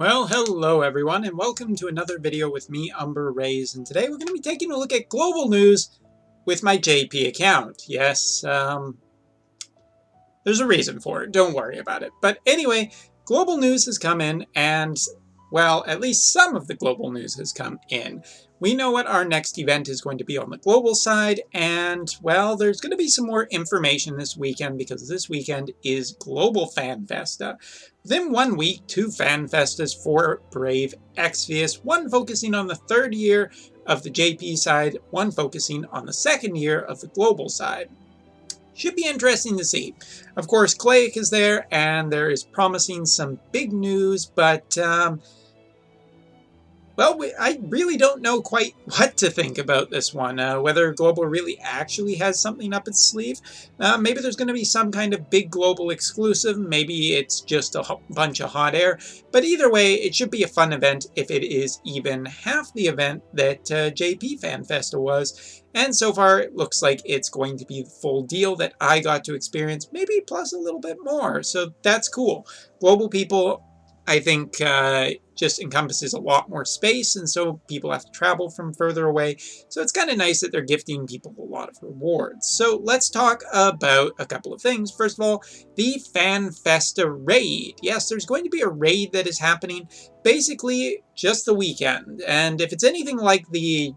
Well, hello everyone, and welcome to another video with me, Umber Rays, and today we're going to be taking a look at global news with my JP account. Yes, there's a reason for it, don't worry about it. But anyway, global news has come in, and, well, at least some of the global news has come in. We know what our next event is going to be on the global side, and, well, there's going to be some more information this weekend, because this weekend is Global FanFesta. Within 1 week, 2 FanFestas for Brave Exvius, one focusing on the third year of the JP side, one focusing on the second year of the global side. Should be interesting to see. Of course, Clayk is there, and there is promising some big news, but, well, I really don't know quite what to think about this one. Whether Global really actually has something up its sleeve. Maybe there's going to be some kind of big Global exclusive. Maybe it's just a bunch of hot air. But either way, it should be a fun event if it is even half the event that JP FanFesta was. And so far, it looks like it's going to be the full deal that I got to experience, maybe plus a little bit more. So that's cool. Global people, I think, just encompasses a lot more space, and so people have to travel from further away. So it's kind of nice that they're gifting people a lot of rewards. So let's talk about a couple of things. First of all, the FanFesta raid. Yes, there's going to be a raid that is happening basically just the weekend. And if it's anything like the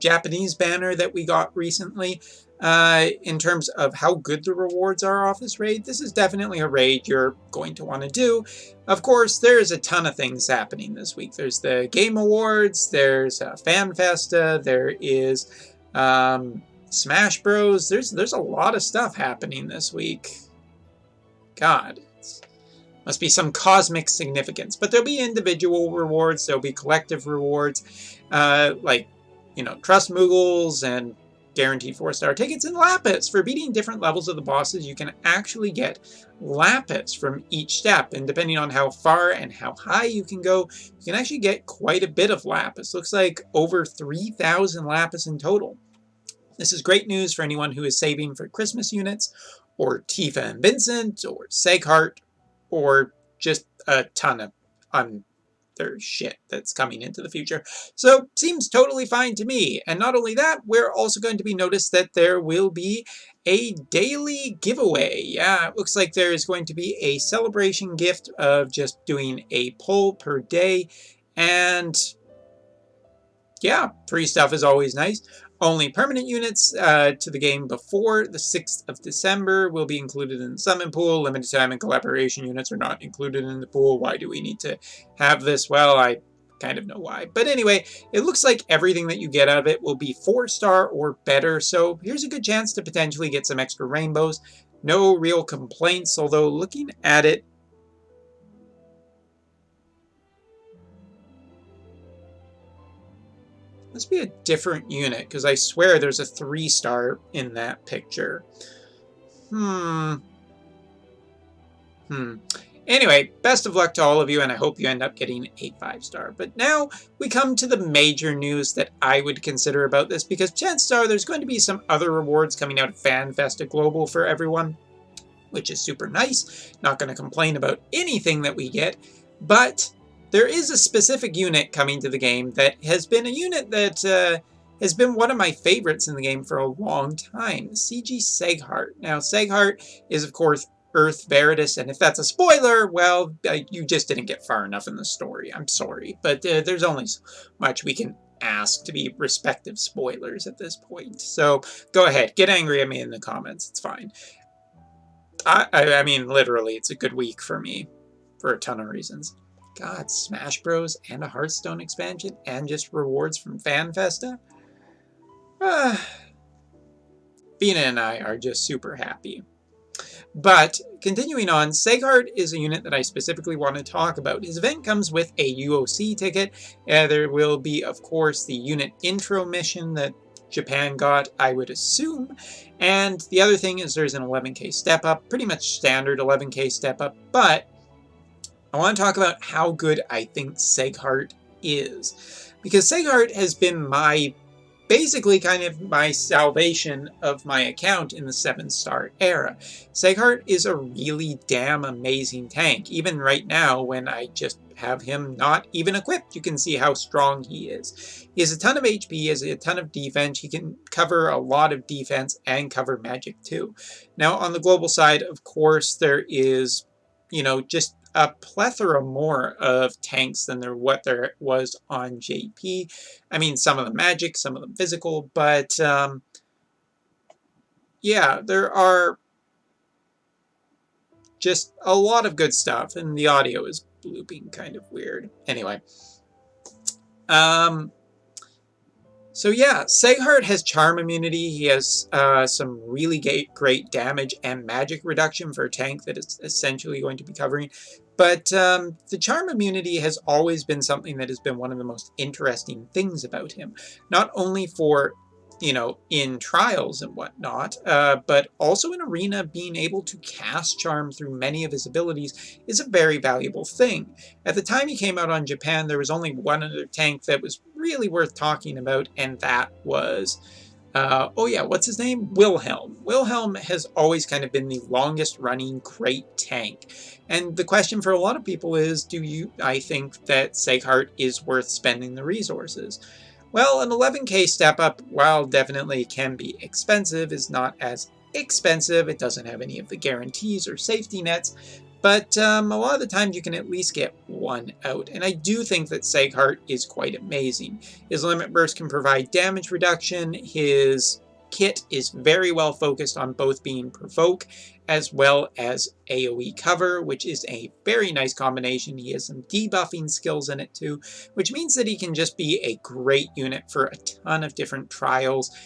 Japanese banner that we got recently, in terms of how good the rewards are off this raid, this is definitely a raid you're going to want to do. Of course, there's a ton of things happening this week. There's the Game Awards, there's FanFesta, there is Smash Bros. There's a lot of stuff happening this week. God, must be some cosmic significance. But there'll be individual rewards, there'll be collective rewards, like, you know, Trust Moogles and guaranteed 4-star tickets and Lapis. For beating different levels of the bosses, you can actually get Lapis from each step, and depending on how far and how high you can go, you can actually get quite a bit of Lapis. Looks like over 3,000 Lapis in total. This is great news for anyone who is saving for Christmas units, or Tifa and Vincent, or Sieghart, or just a ton of other shit that's coming into the future. So seems totally fine to me. And not only that, we're also going to be noticed that there will be a daily giveaway. Yeah, it looks like there is going to be a celebration gift of just doing a poll per day. And yeah, free stuff is always nice. Only permanent units to the game before the 6th of December will be included in the summon pool. Limited time and collaboration units are not included in the pool. Why do we need to have this? Well, I kind of know why. But anyway, it looks like everything that you get out of it will be 4-star or better. So here's a good chance to potentially get some extra rainbows. No real complaints, although looking at it, must be a different unit, because I swear there's a 3-star in that picture. Anyway, best of luck to all of you, and I hope you end up getting a 5-star. But now we come to the major news that I would consider about this, because chances are there's going to be some other rewards coming out of FanFesta Global for everyone, which is super nice. Not going to complain about anything that we get, but there is a specific unit coming to the game that has been a unit that has been one of my favorites in the game for a long time, CG Sieghart. Now, Sieghart is, of course, Earth Veritas, and if that's a spoiler, well, you just didn't get far enough in the story. I'm sorry, but there's only so much we can ask to be respective spoilers at this point. So go ahead, get angry at me in the comments. It's fine. I mean, literally, it's a good week for me for a ton of reasons. God, Smash Bros. And a Hearthstone expansion, and just rewards from FanFesta. Bina and I are just super happy. But, continuing on, Sieghart is a unit that I specifically want to talk about. His event comes with a UOC ticket. There will be, of course, the unit intro mission that Japan got, I would assume. And the other thing is there's an 11k step up, pretty much standard 11k step up, but I want to talk about how good I think Sieghart is. Because Sieghart has been my basically kind of my salvation of my account in the 7-star era. Sieghart is a really damn amazing tank. Even right now, when I just have him not even equipped, you can see how strong he is. He has a ton of HP, he has a ton of defense, he can cover a lot of defense and cover magic too. Now on the global side, of course, there is, just a plethora more of tanks than there was on JP. I mean, some of them magic, some of them physical, but yeah, there are just a lot of good stuff, and the audio is blooping kind of weird. Anyway, so yeah, Sieghart has charm immunity. He has some really great damage and magic reduction for a tank that is essentially going to be covering. But the charm immunity has always been something that has been one of the most interesting things about him. Not only for, in trials and whatnot, but also in arena, being able to cast charm through many of his abilities is a very valuable thing. At the time he came out on Japan, there was only one other tank that was really worth talking about, and that was, what's his name? Wilhelm. Wilhelm has always kind of been the longest running great tank. And the question for a lot of people is, I think that Sieghart is worth spending the resources? Well, an 11k step up, while definitely can be expensive, is not as expensive. It doesn't have any of the guarantees or safety nets, but a lot of the times you can at least get one out. And I do think that Sieghart is quite amazing. His limit burst can provide damage reduction. His kit is very well focused on both being provoke as well as AoE cover, which is a very nice combination. He has some debuffing skills in it too, which means that he can just be a great unit for a ton of different trials,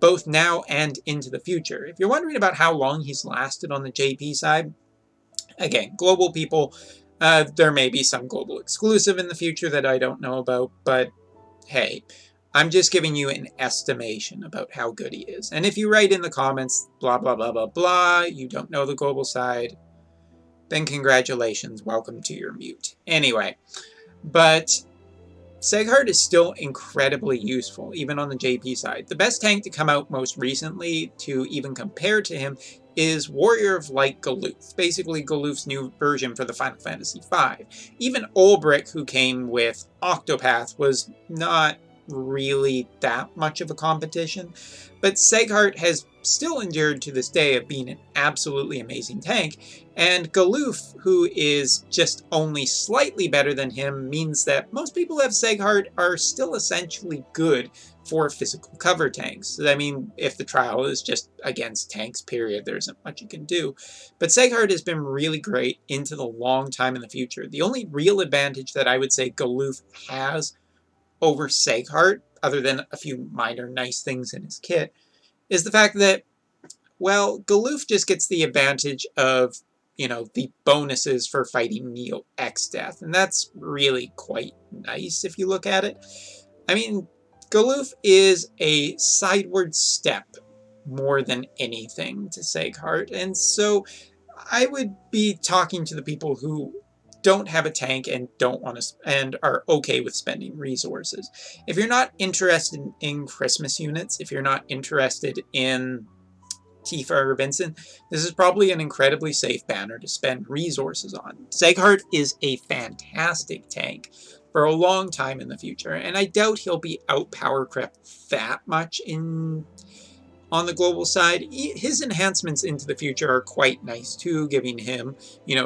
both now and into the future. If you're wondering about how long he's lasted on the JP side, again, global people, there may be some global exclusive in the future that I don't know about, but hey, I'm just giving you an estimation about how good he is. And if you write in the comments, blah, blah, blah, blah, blah, you don't know the global side, then congratulations, welcome to your mute. Anyway, but Sieghart is still incredibly useful, even on the JP side. The best tank to come out most recently to even compare to him is Warrior of Light Galuf, basically Galuf's new version for the Final Fantasy V. Even Olbrich, who came with Octopath, was not really that much of a competition, but Sieghart has still endured to this day of being an absolutely amazing tank, and Galuf, who is just only slightly better than him, means that most people who have Sieghart are still essentially good for physical cover tanks. I mean, if the trial is just against tanks, period, there isn't much you can do. But Sieghart has been really great into the long time in the future. The only real advantage that I would say Galuf has over Sieghart, other than a few minor nice things in his kit, is the fact that, well, Galuf just gets the advantage of, the bonuses for fighting Neo X Death, and that's really quite nice if you look at it. I mean, Galuf is a sideward step more than anything to Sieghart, and so I would be talking to the people who don't have a tank and don't want to and are okay with spending resources. If you're not interested in Christmas units, if you're not interested in Tifa or Vincent, this is probably an incredibly safe banner to spend resources on. Sieghart is a fantastic tank for a long time in the future, and I doubt he'll be out power crept that much on the global side. His enhancements into the future are quite nice too, giving him,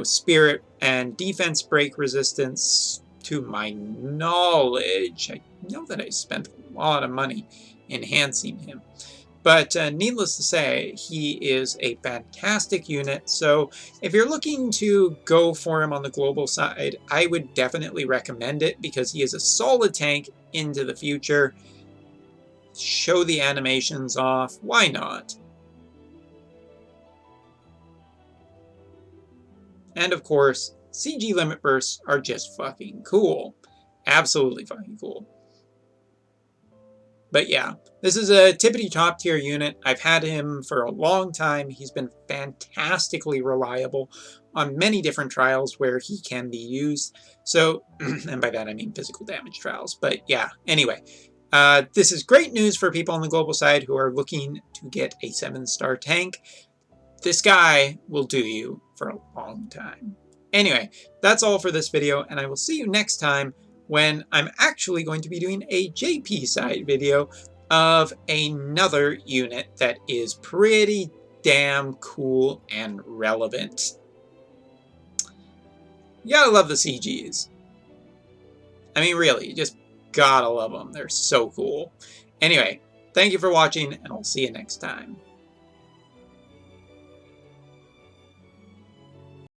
spirit and defense break resistance. To my knowledge, I know that I spent a lot of money enhancing him. But needless to say, he is a fantastic unit, so if you're looking to go for him on the global side, I would definitely recommend it, because he is a solid tank into the future. Show the animations off, why not? And of course, CG limit bursts are just fucking cool. Absolutely fucking cool. But yeah, this is a tippity top tier unit. I've had him for a long time. He's been fantastically reliable on many different trials where he can be used. So, and by that I mean physical damage trials. But yeah, anyway, This is great news for people on the global side who are looking to get a 7-star tank. This guy will do you for a long time. Anyway, that's all for this video, and I will see you next time when I'm actually going to be doing a JP side video of another unit that is pretty damn cool and relevant. You gotta love the CGs. I mean, really, you just gotta love them. They're so cool. Anyway, thank you for watching, and I'll see you next time.